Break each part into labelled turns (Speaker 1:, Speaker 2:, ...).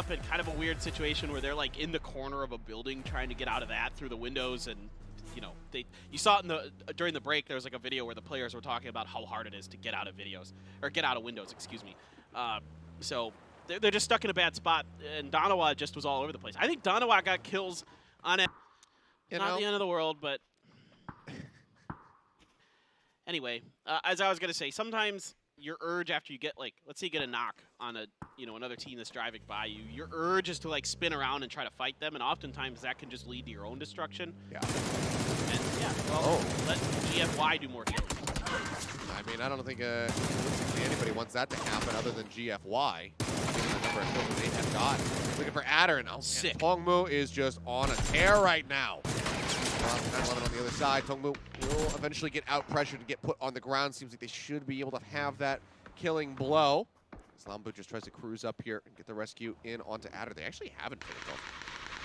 Speaker 1: in kind of a weird situation where they're like in the corner of a building trying to get out of that through the windows, and you know, you saw it in during the break. There was like a video where the players were talking about how hard it is to get out of windows, excuse me. So they're just stuck in a bad spot, and Danawa just was all over the place. I think Danawa got kills on it. Not the end of the world, but anyway, as I was gonna say, sometimes your urge after you get, like, let's say you get a knock on a, you know, another team that's driving by you, your urge is to like spin around and try to fight them, and oftentimes that can just lead to your own destruction. Yeah. And yeah, well, let GFY do more killing.
Speaker 2: I mean, I don't think anybody wants that to happen other than GFY. Given the number of kills that they have got. Looking for Adder, and
Speaker 1: sick.
Speaker 2: Tongmu is just on a tear right now. 9-11 on the other side. Tongmu will eventually get out pressured and get put on the ground. Seems like they should be able to have that killing blow. Lambu just tries to cruise up here and get the rescue in onto Adder. They actually haven't finished off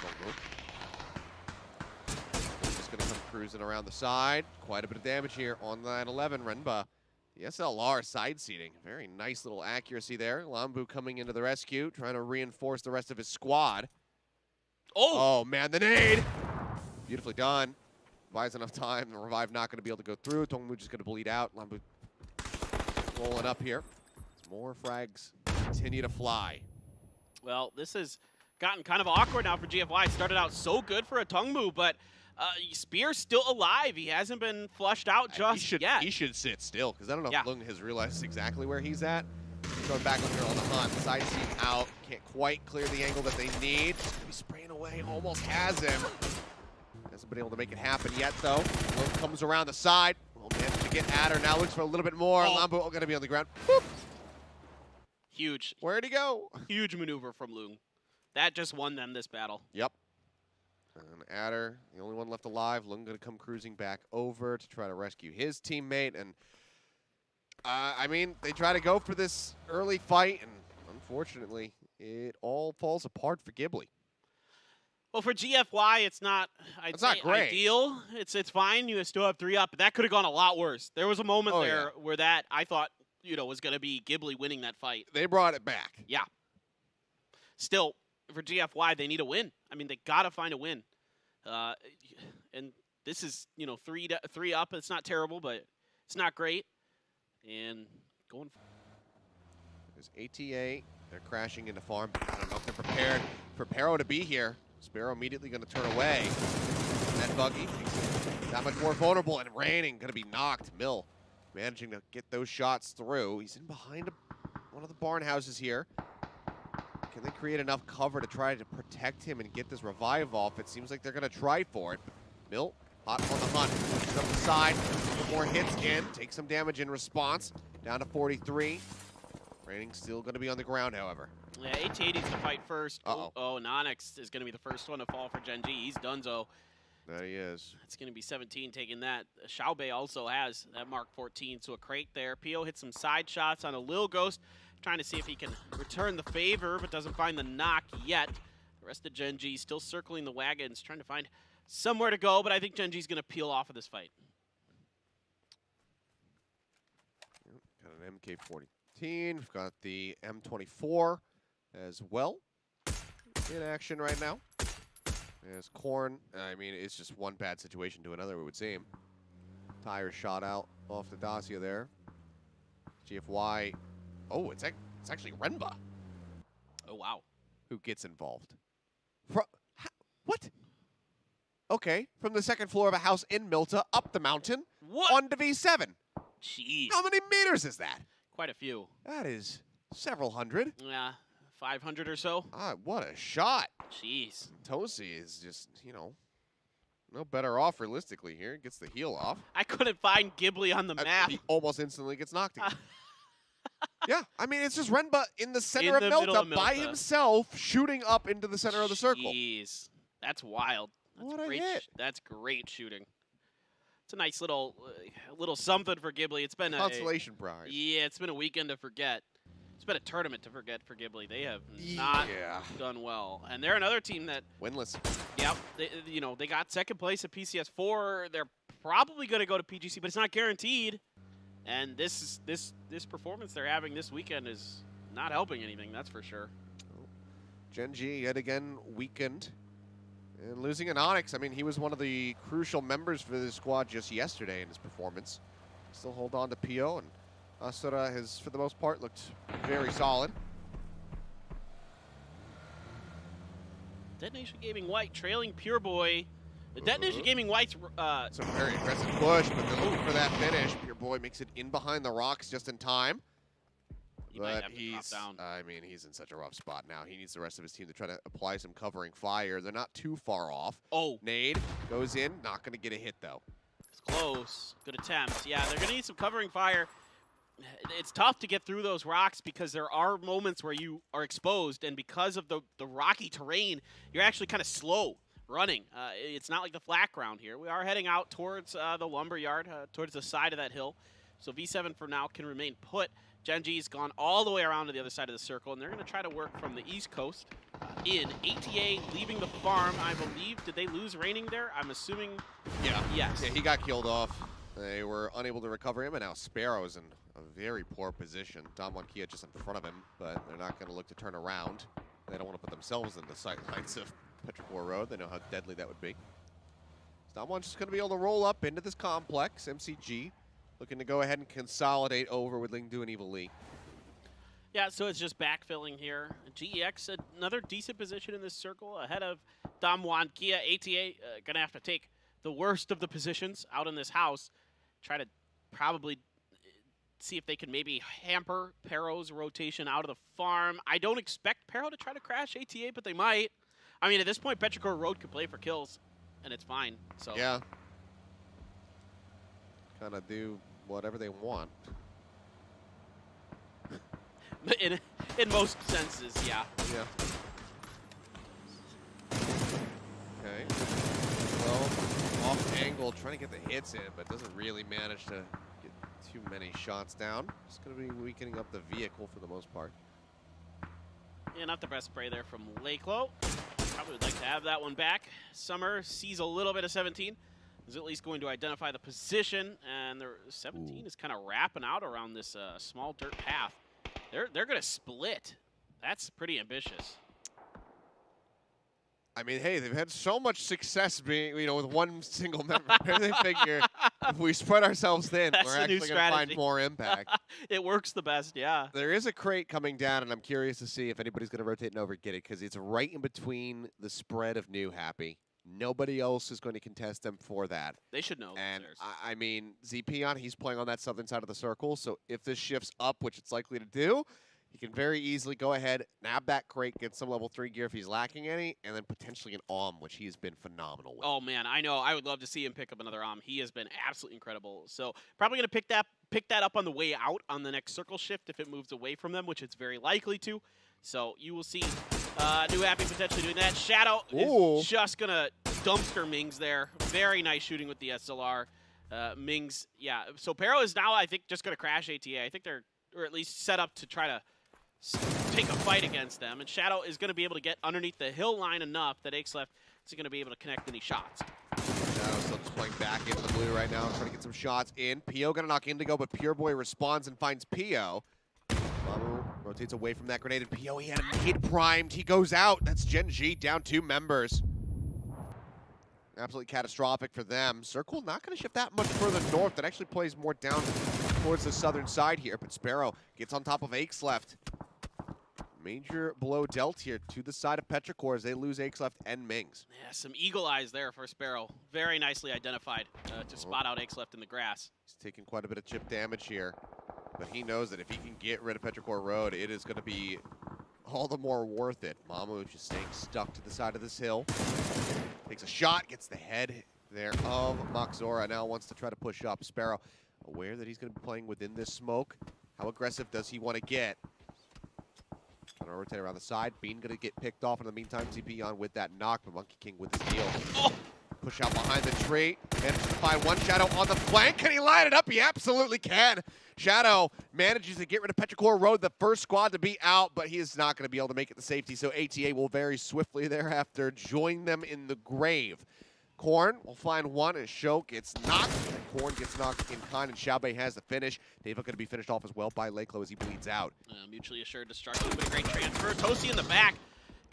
Speaker 2: Tongmu. Just going to come cruising around the side. Quite a bit of damage here on 9-11. Renba, the SLR side seating. Very nice little accuracy there. Lambu coming into the rescue, trying to reinforce the rest of his squad. Oh man, the nade! Beautifully done. Buys enough time. The revive not going to be able to go through. Tongmu just going to bleed out. Lambu rolling up here. More frags continue to fly.
Speaker 1: Well, this has gotten kind of awkward now for GFY. It started out so good for a Tongmu, but Spear's still alive. He hasn't been flushed out just yet.
Speaker 2: He should sit still, because I don't know if Lung has realized exactly where he's at. He's going back up here on the hunt. Side seam out. Can't quite clear the angle that they need. Just going to be spraying away. Almost has him. Hasn't been able to make it happen yet, though. Lung comes around the side. Will manage to get Adder. Now looks for a little bit more. Lambu going to be on the ground. Boop.
Speaker 1: Huge.
Speaker 2: Where'd he go?
Speaker 1: Huge maneuver from Lung. That just won them this battle.
Speaker 2: Yep. And Adder, the only one left alive. Lung going to come cruising back over to try to rescue his teammate. And, I mean, they try to go for this early fight, and unfortunately, it all falls apart for Ghibli.
Speaker 1: Well, for GFY, it's not, I'd say,
Speaker 2: great.
Speaker 1: Ideal. It's fine. You still have 3 up, but that could have gone a lot worse. There was a moment there where that, I thought, you know, was going to be Ghibli winning that fight.
Speaker 2: They brought it back.
Speaker 1: Yeah. Still, for GFY, they need a win. I mean, they got to find a win. And this is, you know, 3 up. It's not terrible, but it's not great. And going.
Speaker 2: There's ATA. They're crashing into farm. I don't know if they're prepared for Sparrow to be here. Sparrow immediately going to turn away. That buggy that much more vulnerable, and Raining going to be knocked. Mill managing to get those shots through. He's in behind one of the barn houses here. Can they create enough cover to try to protect him and get this revive off? It seems like they're going to try for it. Mill, hot on the hunt. Pushes up the side. Some more hits in. Takes some damage in response. Down to 43. Raining still going to be on the ground, however.
Speaker 1: Yeah, AT needs to fight first.
Speaker 2: Uh-oh.
Speaker 1: Oh, Inonix is going to be the first one to fall for Gen.G. He's donezo.
Speaker 2: There he is.
Speaker 1: It's going to be 17 taking that. Xiaobei also has that Mark 14, so a crate there. Pio hits some side shots on a Lil Ghost, trying to see if he can return the favor, but doesn't find the knock yet. The rest of Gen.G still circling the wagons, trying to find somewhere to go, but I think Gen.G's going to peel off of this fight.
Speaker 2: Got an MK-14. We've got the M24 as well in action right now. As Korn, I mean, it's just one bad situation to another, it would seem. Tire shot out off the Dacia there. GFY. Oh, it's actually Renba.
Speaker 1: Oh, wow.
Speaker 2: Who gets involved. What? Okay, from the second floor of a house in Milta, up the mountain, onto V7.
Speaker 1: Jeez.
Speaker 2: How many meters is that?
Speaker 1: Quite a few.
Speaker 2: That is several hundred.
Speaker 1: Yeah, 500 or so.
Speaker 2: What a shot.
Speaker 1: Jeez.
Speaker 2: Tosi is just, you know, no better off realistically here. Gets the heel off.
Speaker 1: I couldn't find Ghibli on the map.
Speaker 2: He almost instantly gets knocked again. Yeah, I mean, it's just Renba in the center of
Speaker 1: Milta
Speaker 2: by himself, shooting up into the center of the circle.
Speaker 1: Jeez. That's wild. That's
Speaker 2: what a hit.
Speaker 1: That's great shooting. It's a nice little something for Ghibli. It's been
Speaker 2: consolation prize.
Speaker 1: Yeah, it's been a weekend to forget. It's been a tournament to forget for Ghibli. They have not done well, and they're another team that
Speaker 2: winless.
Speaker 1: Yep, they got second place at PCS 4. They're probably going to go to PGC, but it's not guaranteed. And this performance they're having this weekend is not helping anything. That's for sure.
Speaker 2: Gen.G yet again weakened. And losing Inonix, I mean, he was one of the crucial members for the squad just yesterday in his performance. Still hold on to Pio, and Asura has, for the most part, looked very solid.
Speaker 1: Detonation Gaming White trailing Pure Boy. The Detonation Gaming White's...
Speaker 2: It's a very aggressive push, but they're looking for that finish. Pure Boy makes it in behind the rocks just in time. But he's, I mean, he's in such a rough spot now. He needs the rest of his team to try to apply some covering fire. They're not too far off.
Speaker 1: Oh.
Speaker 2: Nade goes in, not going to get a hit, though.
Speaker 1: It's close. Good attempt. Yeah, they're going to need some covering fire. It's tough to get through those rocks because there are moments where you are exposed, and because of the rocky terrain, you're actually kind of slow running. It's not like the flat ground here. We are heading out towards the lumberyard, towards the side of that hill. So V7 for now can remain put. Gen.G's gone all the way around to the other side of the circle, and they're going to try to work from the east coast in. ATA leaving the farm, I believe. Did they lose Raining there? I'm assuming.
Speaker 2: Yeah.
Speaker 1: Yes.
Speaker 2: Yeah, he got killed off. They were unable to recover him, and now Sparrow's in a very poor position. Dom Kia just in front of him, but they're not going to look to turn around. They don't want to put themselves in the sight lines of Petrichor Road. They know how deadly that would be. Someone's just going to be able to roll up into this complex. MCG looking to go ahead and consolidate over with Ling Du and Evil Lee.
Speaker 1: Yeah, so it's just backfilling here. GEX, another decent position in this circle ahead of Dom Juan Kia. ATA going to have to take the worst of the positions out in this house. Try to probably see if they can maybe hamper Perro's rotation out of the farm. I don't expect Perro to try to crash ATA, but they might. I mean, at this point, Petrichor Road could play for kills, and it's fine. So
Speaker 2: yeah. Kind of do whatever they want.
Speaker 1: in most senses, yeah.
Speaker 2: Yeah. Okay. Well, off angle, trying to get the hits in, but doesn't really manage to get too many shots down. Just going to be weakening up the vehicle for the most part.
Speaker 1: Yeah, not the best spray there from Lakelo. Probably would like to have that one back. Summer sees a little bit of 17. Is at least going to identify the position, and their 17 is kind of wrapping out around this small dirt path. They're going to split. That's pretty ambitious.
Speaker 2: I mean, hey, they've had so much success being, you know, with one single member. Maybe they figure if we spread ourselves thin, we're actually going to find more impact.
Speaker 1: It works the best, yeah.
Speaker 2: There is a crate coming down, and I'm curious to see if anybody's going to rotate and over get it, because it's right in between the spread of New Happy. Nobody else is going to contest them for that.
Speaker 1: They should know.
Speaker 2: And I mean, Zepion, he's playing on that southern side of the circle, so if this shifts up, which it's likely to do, he can very easily go ahead, nab that crate, get some level 3 gear if he's lacking any, and then potentially an AUM, which he has been phenomenal with.
Speaker 1: Oh man, I know. I would love to see him pick up another AUM. He has been absolutely incredible. So probably going to pick that up on the way out on the next circle shift if it moves away from them, which it's very likely to. So you will see New Happy potentially doing that. Shadow is just going to dumpster Mings there. Very nice shooting with the SLR. Mings, yeah. So Perro is now, I think, just going to crash ATA. I think they're, or at least set up to try to take a fight against them. And Shadow is going to be able to get underneath the hill line enough that Axleft is going to be able to connect any shots.
Speaker 2: Shadow still just playing back into the blue right now, trying to get some shots in. Pio going to knock Indigo, but Pure Boy responds and finds Pio. Mamu rotates away from that grenade, and Pio, he had a hit primed. He goes out. That's Gen.G down 2 members. Absolutely catastrophic for them. Circle not going to shift that much further north. That actually plays more down towards the southern side here, but Sparrow gets on top of Axleft. Major blow dealt here to the side of Petrichor as they lose Axleft and Mings.
Speaker 1: Yeah, some eagle eyes there for Sparrow. Very nicely identified to spot out Axleft in the grass.
Speaker 2: He's taking quite a bit of chip damage here, but he knows that if he can get rid of Petrichor Road, it is going to be all the more worth it. Mamu just staying stuck to the side of this hill. Takes a shot, gets the head there of maczora. Now wants to try to push up. Sparrow aware that he's going to be playing within this smoke. How aggressive does he want to get? Trying to rotate around the side. Bean going to get picked off in the meantime. Zepion with that knock, but Monkey King with his heal.
Speaker 1: Oh.
Speaker 2: Push out behind the tree. Manages to find one Shadow on the flank. Can he line it up? He absolutely can. Shadow manages to get rid of Petrichor Road, the first squad to be out, but he is not going to be able to make it to safety, so ATA will very swiftly thereafter join them in the grave. Korn will find one, and Show gets knocked. Korn gets knocked in kind, and Xiaobei has the finish. DAEVA going to be finished off as well by Lakelo as he bleeds out.
Speaker 1: Mutually assured destruction, but a great transfer. Tosi in the back.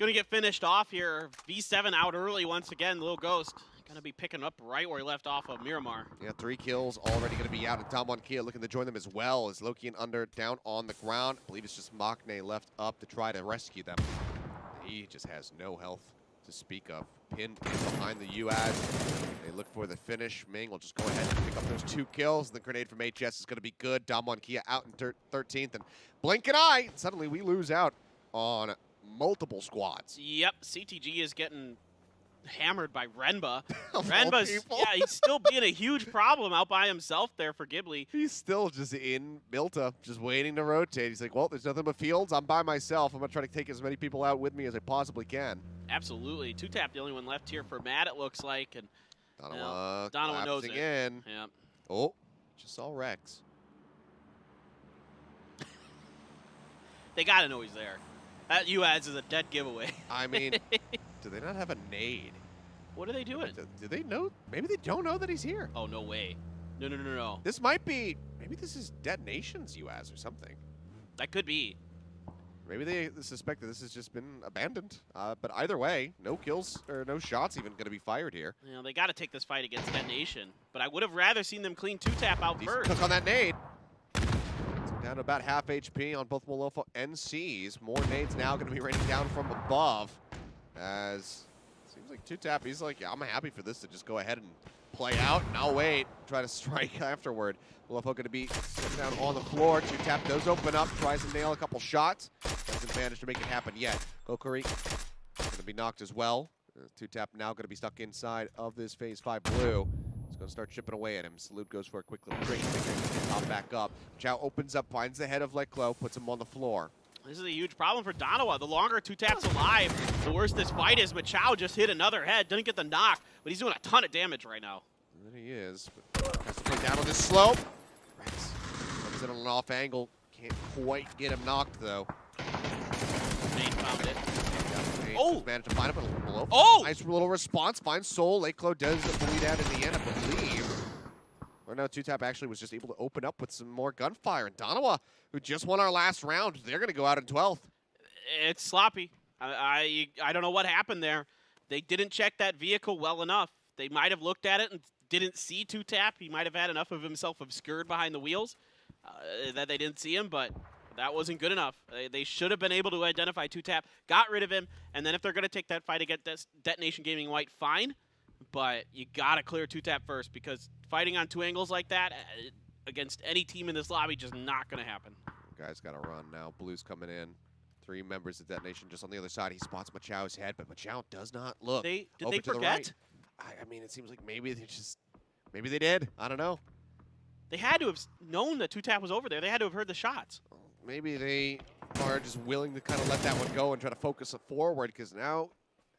Speaker 1: Gonna get finished off here. V7 out early once again. Little Ghost gonna be picking up right where he left off of Miramar.
Speaker 2: Yeah, 3 kills already gonna be out, and Kia looking to join them as well as Loki and Under down on the ground. I believe it's just Maknae left up to try to rescue them. He just has no health to speak of. Pinned behind the UAZ. They look for the finish. Ming will just go ahead and pick up those 2 kills. The grenade from HS is gonna be good. Kia out in 13th, and blink an eye, suddenly we lose out on multiple squads.
Speaker 1: Yep, CTG is getting hammered by Renba. Renba's, yeah, he's still being a huge problem out by himself there for Ghibli.
Speaker 2: He's still just in Milta, just waiting to rotate. He's like, well, there's nothing but fields. I'm by myself. I'm going to try to take as many people out with me as I possibly can.
Speaker 1: Absolutely. 2Tap, the only one left here for Matt, it looks like. And
Speaker 2: Danawa
Speaker 1: knows it.
Speaker 2: In.
Speaker 1: Yep.
Speaker 2: Oh, just saw Rex.
Speaker 1: They got to know he's there. That UADS is a dead giveaway.
Speaker 2: I mean, do they not have a nade?
Speaker 1: What are they doing?
Speaker 2: Do they know? Maybe they don't know that he's here.
Speaker 1: Oh, no way. No.
Speaker 2: This might be, maybe this is Detonation's UAZ or something.
Speaker 1: That could be.
Speaker 2: Maybe they suspect that this has just been abandoned. But either way, no kills or no shots even going to be fired here.
Speaker 1: You know, they got to take this fight against Detonation. But I would have rather seen them clean 2Tap out first.
Speaker 2: Took on that nade. Down to about half HP on both Molofo and C's. More nades now going to be raining down from above. As seems like 2Tap, he's like, yeah, I'm happy for this to just go ahead and play out. And I'll wait, try to strike afterward. Molofo going to be sitting down on the floor. 2Tap does open up, tries to nail a couple shots. Doesn't manage to make it happen yet. Kokiri going to be knocked as well. 2Tap now going to be stuck inside of this Phase 5 blue. He's going to start chipping away at him. Salute goes for a quick little drink. Pop back up. Chow opens up, finds the head of Leklo, puts him on the floor.
Speaker 1: This is a huge problem for Danawa. The longer 2Tap's alive, the worse this fight is. Machao just hit another head. Didn't get the knock, but he's doing a ton of damage right now.
Speaker 2: And he is. But has to play down on this slope. Rex comes in on an off angle. Can't quite get him knocked, though.
Speaker 1: Nate found it.
Speaker 2: Oh! Managed to find him below.
Speaker 1: Oh!
Speaker 2: Nice little response. Finds Seoul. Leklo does bleed out in the end, I believe. Or no, 2Tap actually was just able to open up with some more gunfire. And Danawa, who just won our last round, they're going to go out in 12th.
Speaker 1: It's sloppy. I don't know what happened there. They didn't check that vehicle well enough. They might have looked at it and didn't see 2Tap. He might have had enough of himself obscured behind the wheels that they didn't see him, but that wasn't good enough. They should have been able to identify 2Tap, got rid of him, and then if they're going to take that fight against Detonation Gaming White, fine. But you got to clear 2Tap first, because fighting on 2 angles like that against any team in this lobby just not going to happen.
Speaker 2: Guys got to run now. Blue's coming in. 3 members of Detonation just on the other side. He spots Machao's head, but Machao does not look.
Speaker 1: Did they forget?
Speaker 2: I mean, it seems like maybe they did. I don't know.
Speaker 1: They had to have known that 2Tap was over there. They had to have heard the shots.
Speaker 2: Maybe they are just willing to kind of let that one go and try to focus it forward, because now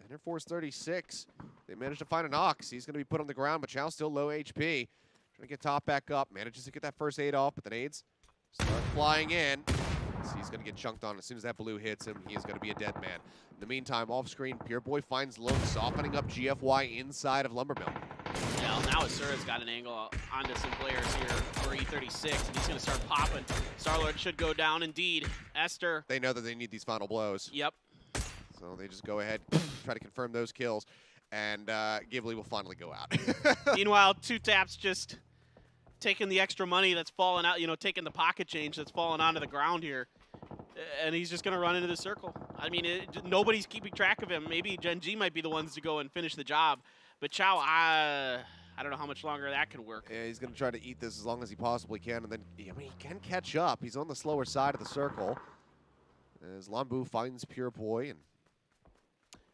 Speaker 2: Enter Force 36. They managed to find an Ox. He's going to be put on the ground, but Chow's still low HP. Trying to get top back up. Manages to get that first aid off, but the nades start flying in. So he's going to get chunked on. As soon as that blue hits him, he is going to be a dead man. In the meantime, off screen, Pure Boy finds Look, softening up GFY inside of Lumbermill.
Speaker 1: Yeah, now Asura's got an angle onto some players here for E36, and he's going to start popping. Starlord should go down indeed. Esther.
Speaker 2: They know that they need these final blows.
Speaker 1: Yep.
Speaker 2: So they just go ahead, try to confirm those kills, and Ghibli will finally go out.
Speaker 1: Meanwhile, 2Tap's just taking the extra money that's fallen out, taking the pocket change that's fallen onto the ground here, and he's just going to run into the circle. I mean, nobody's keeping track of him. Maybe Gen.G might be the ones to go and finish the job, but Chow, I don't know how much longer that can work.
Speaker 2: Yeah, he's going to try to eat this as long as he possibly can, and then, he can catch up. He's on the slower side of the circle. As Lambu finds Pure Boy, and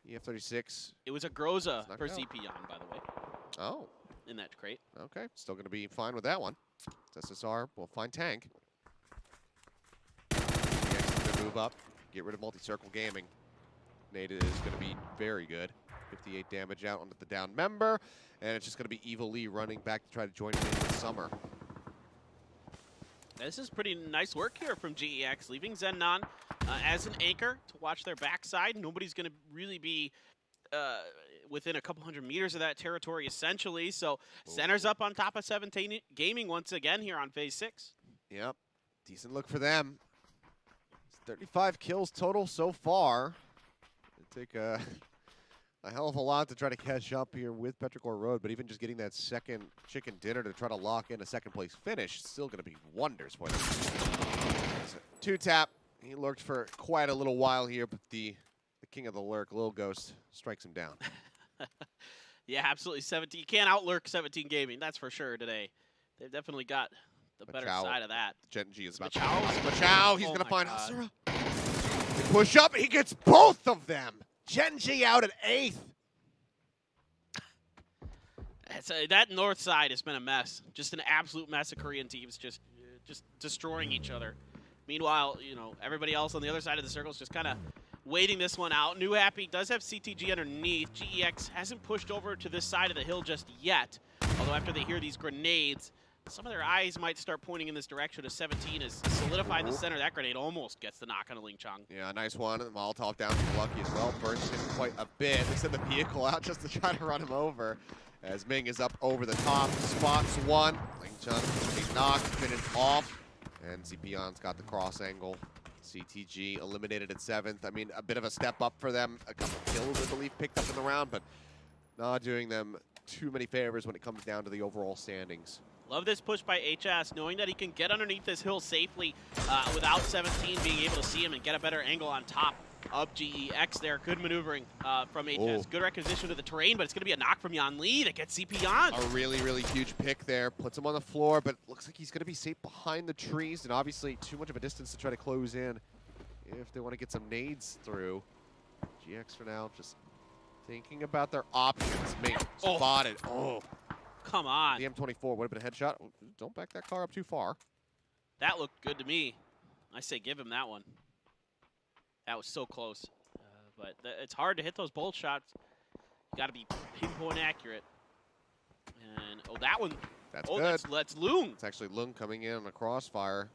Speaker 2: EF36.
Speaker 1: It was a Groza for CP on, by the way.
Speaker 2: Oh.
Speaker 1: In that crate.
Speaker 2: Okay, still going to be fine with that one. SSR will find Tank. Next, going to move up, get rid of multi-circle gaming. Nate is going to be very good. 58 damage out onto the down member, and it's just going to be Evil Lee running back to try to join him in the summer.
Speaker 1: This is pretty nice work here from GEX, leaving Zennon as an anchor to watch their backside. Nobody's going to really be within a couple hundred meters of that territory, essentially. So Center's up on top of 17 Gaming once again here on Phase 6.
Speaker 2: Yep, decent look for them. It's 35 kills total so far. Take a hell of a lot to try to catch up here with Petrichor Road, but even just getting that second chicken dinner to try to lock in a second place finish is still going to be wonders for them. Two tap. He lurked for quite a little while here, but the king of the lurk, Lil Ghost, strikes him down.
Speaker 1: Yeah, absolutely. 17. You can't outlurk 17 Gaming, that's for sure today. They've definitely got the better side of that.
Speaker 2: Gen.G is about
Speaker 1: Maczora.
Speaker 2: He's going to find Asura. Push up, he gets both of them. Gen.G out at 8th.
Speaker 1: That north side has been a mess. Just an absolute mess of Korean teams just destroying each other. Meanwhile, you know, everybody else on the other side of the circle is just kind of waiting this one out. New Happy does have CTG underneath. GEX hasn't pushed over to this side of the hill just yet. Although after they hear these grenades, some of their eyes might start pointing in this direction as 17 is solidified in the center. That grenade almost gets the knock on a Ling Chong. Yeah,
Speaker 2: nice one. Molotov down to Lucky as well. Burns him quite a bit. They send the vehicle out just to try to run him over. As Ming is up over the top. Spots one. Ling Chong is knocked, finished off. And Zepeon's got the cross angle. CTG eliminated at 7th. I mean, a bit of a step up for them. A couple kills, I believe, picked up in the round, but not doing them too many favors when it comes down to the overall standings.
Speaker 1: Love this push by HS, knowing that he can get underneath this hill safely without 17 being able to see him and get a better angle on top of GEX there. Good maneuvering from HS.
Speaker 2: Ooh.
Speaker 1: Good requisition of the terrain, but it's going to be a knock from Yan Lee that gets Zepeon.
Speaker 2: A really, really huge pick there. Puts him on the floor, but looks like he's going to be safe behind the trees, and obviously too much of a distance to try to close in if they want to get some nades through. GX for now, just thinking about their options. Ming spotted. Oh.
Speaker 1: Come on.
Speaker 2: The M24 would have been a headshot. Don't back that car up too far.
Speaker 1: That looked good to me. I say give him that one. That was so close. But it's hard to hit those bolt shots. You got to be pinpoint accurate. And, oh, that one.
Speaker 2: That's good.
Speaker 1: That's Lung.
Speaker 2: It's actually Lung coming in on a crossfire.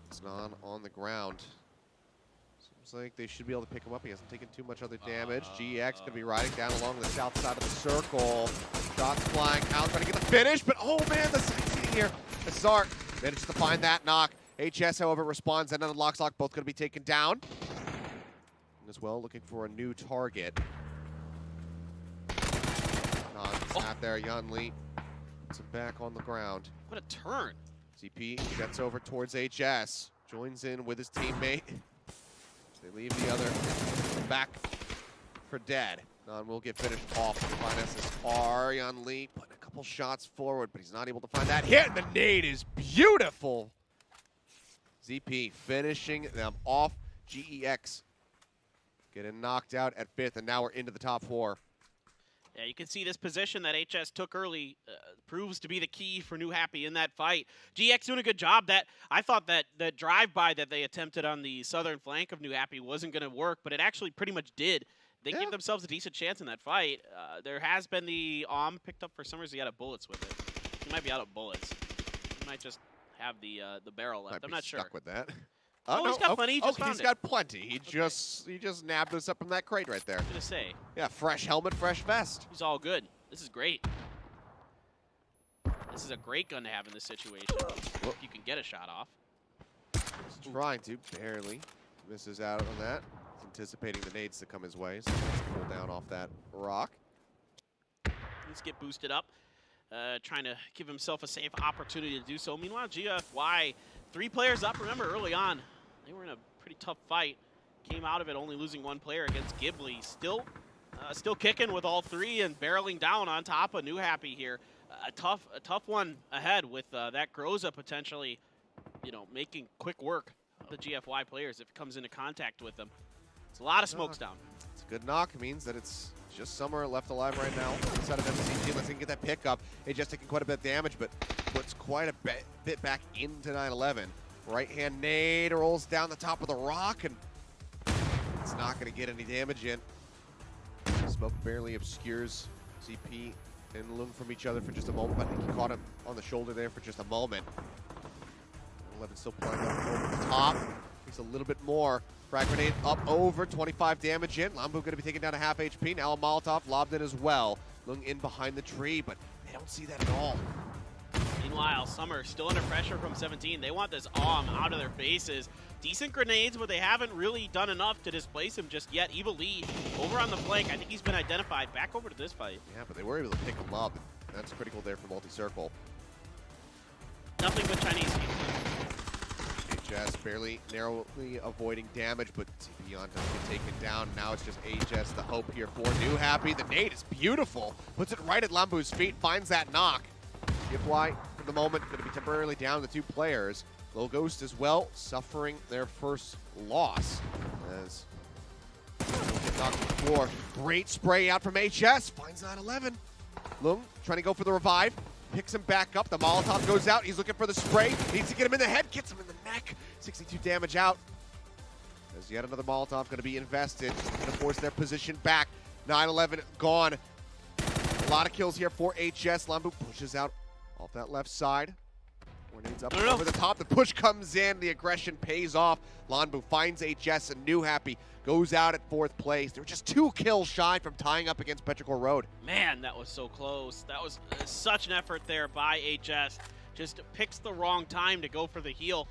Speaker 2: It's not on the ground. Seems like they should be able to pick him up. He hasn't taken too much other damage. GX going to be riding down along the south side of the circle. Shots flying out, trying to get the finish, but oh man, the sighting here. Azar manages to find that knock. HS, however, responds, and then unlocks lock, both going to be taken down. And as well, looking for a new target. Not there, Yan Lee. Puts him back on the ground.
Speaker 1: What a turn.
Speaker 2: CP gets over towards HS. Joins in with his teammate. They leave the other back for dead. Non will get finished off with the SSR. Yan Lee putting a couple shots forward, but he's not able to find that hit. The nade is beautiful. ZP finishing them off. GEX getting knocked out at 5th, and now we're into the top 4.
Speaker 1: Yeah, you can see this position that HS took early proves to be the key for New Happy in that fight. GX doing a good job. That I thought that the drive-by that they attempted on the southern flank of New Happy wasn't going to work, but it actually pretty much did. They gave themselves a decent chance in that fight. There has been the picked up for some reason. He had bullets with it. He might be out of bullets. He might just have the barrel left. I'm not sure.
Speaker 2: Stuck with that.
Speaker 1: Oh, no, he's got plenty.
Speaker 2: He's got plenty. He just nabbed this up from that crate right there.
Speaker 1: I was gonna say.
Speaker 2: Yeah, fresh helmet, fresh vest.
Speaker 1: He's all good. This is great. This is a great gun to have in this situation. If you can get a shot off.
Speaker 2: He's trying to, barely. Misses out on that. He's anticipating the nades to come his way, so let's pull down off that rock.
Speaker 1: Let's get boosted up. Trying to give himself a safe opportunity to do so. Meanwhile, GFY, 3 players up. Remember, early on, they were in a pretty tough fight. Came out of it only losing 1 player against Ghibli. Still kicking with all 3 and barreling down on top of New Happy here. A tough one ahead with that Groza potentially, making quick work of the GFY players if it comes into contact with them. It's a lot of smokes down.
Speaker 2: It's a good knock. It means that it's just Summer left alive right now. Inside of MCG, let's get that pickup. They just taking quite a bit of damage, but puts quite a bit back into 9/11. Right-hand nade rolls down the top of the rock, and it's not going to get any damage in. Smoke barely obscures CP and Lung from each other for just a moment, but I think he caught him on the shoulder there for just a moment. 11 still playing up over the top. Takes a little bit more. Frag grenade up over, 25 damage in. Lambu going to be taken down to half HP. Now a Molotov lobbed in as well. Lung in behind the tree, but they don't see that at all.
Speaker 1: Meanwhile, Summer still under pressure from 17. They want this out of their faces. decent grenades, but they haven't really done enough to displace him just yet. Evil Lee over on the flank. I think he's been identified. Back over to this fight.
Speaker 2: Yeah, but they were able to pick him up. That's critical there for multi-circle.
Speaker 1: Nothing but Chinese.
Speaker 2: HS barely narrowly avoiding damage, but Beyond doesn't get taken down. Now it's just HS, the hope here for New Happy. The nade is beautiful. Puts it right at Lambu's feet, finds that knock. GFY, for the moment, going to be temporarily down to 2 players. Lil Ghost as well, suffering their first loss. As get knocked to the floor. Great spray out from HS, finds 9-11. Lung trying to go for the revive. Picks him back up. The Molotov goes out. He's looking for the spray. Needs to get him in the head. Gets him in the neck. 62 damage out. As yet another Molotov going to be invested. Going to force their position back. 9-11 gone. A lot of kills here for HS. Lambu pushes out off that left side. Grenades up over the top. The push comes in. The aggression pays off. Lambu finds HS and New Happy goes out at 4th place. They were just 2 kills shy from tying up against Petrichor Road.
Speaker 1: Man, that was so close. That was such an effort there by HS. Just picks the wrong time to go for the heal.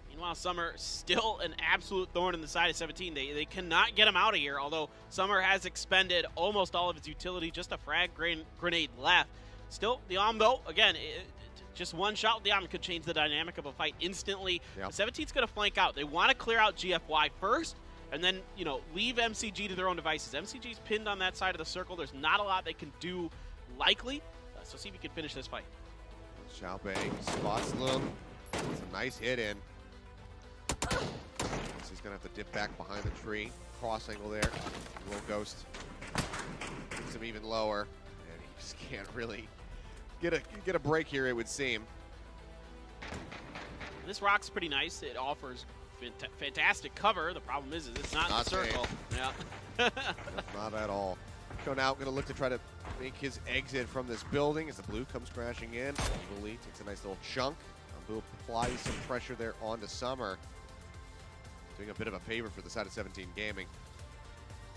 Speaker 1: Meanwhile, Summer still an absolute thorn in the side of 17. They cannot get him out of here, although Summer has expended almost all of his utility. Just a frag grenade left. Still, the Om, though, again, just one shot with the Om could change the dynamic of a fight instantly. Yep. 17's going to flank out. They want to clear out GFY first, and then, you know, leave MCG to their own devices. MCG's pinned on that side of the circle. There's not a lot they can do, likely. So see if we can finish this fight.
Speaker 2: Xiaobei spots Lung. It's a nice hit in. He's going to have to dip back behind the tree. Cross angle there. Lil Ghost puts him even lower. And he just can't really get a break here, it would seem.
Speaker 1: This rock's pretty nice. It offers fantastic cover. The problem is it's not in the circle. Yeah.
Speaker 2: Not at all. So now going to look to try to make his exit from this building as the blue comes crashing in. Evil Lee takes a nice little chunk. Blue applies some pressure there onto Summer. Doing a bit of a favor for the side of 17 Gaming.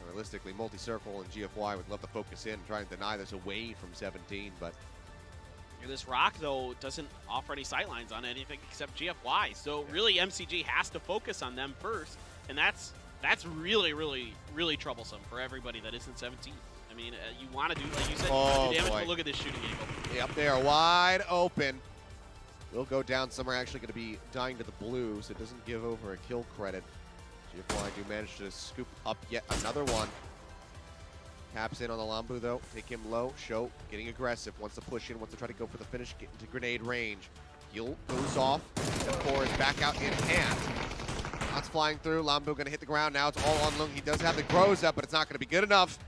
Speaker 2: Realistically, multi-circle and GFY would love to focus in and try and deny this away from 17, but
Speaker 1: this rock, though, doesn't offer any sightlines on anything except GFY. So really, MCG has to focus on them first, and that's really, really, really troublesome for everybody that isn't 17. I mean, you want to do, like you said, do damage, but look at this shooting angle.
Speaker 2: Yep, they are wide open. Will go down. Some are actually going to be dying to the blue, so it doesn't give over a kill credit. GFY do manage to scoop up yet another one. Taps in on the Lambu, though. Take him low. Show getting aggressive. Wants to push in. Wants to try to go for the finish. Get into grenade range. Heal goes off. M4 is back out in hand. Shots flying through. Lambu going to hit the ground. Now it's all on Lung. He does have the grows up, but it's not going to be good enough.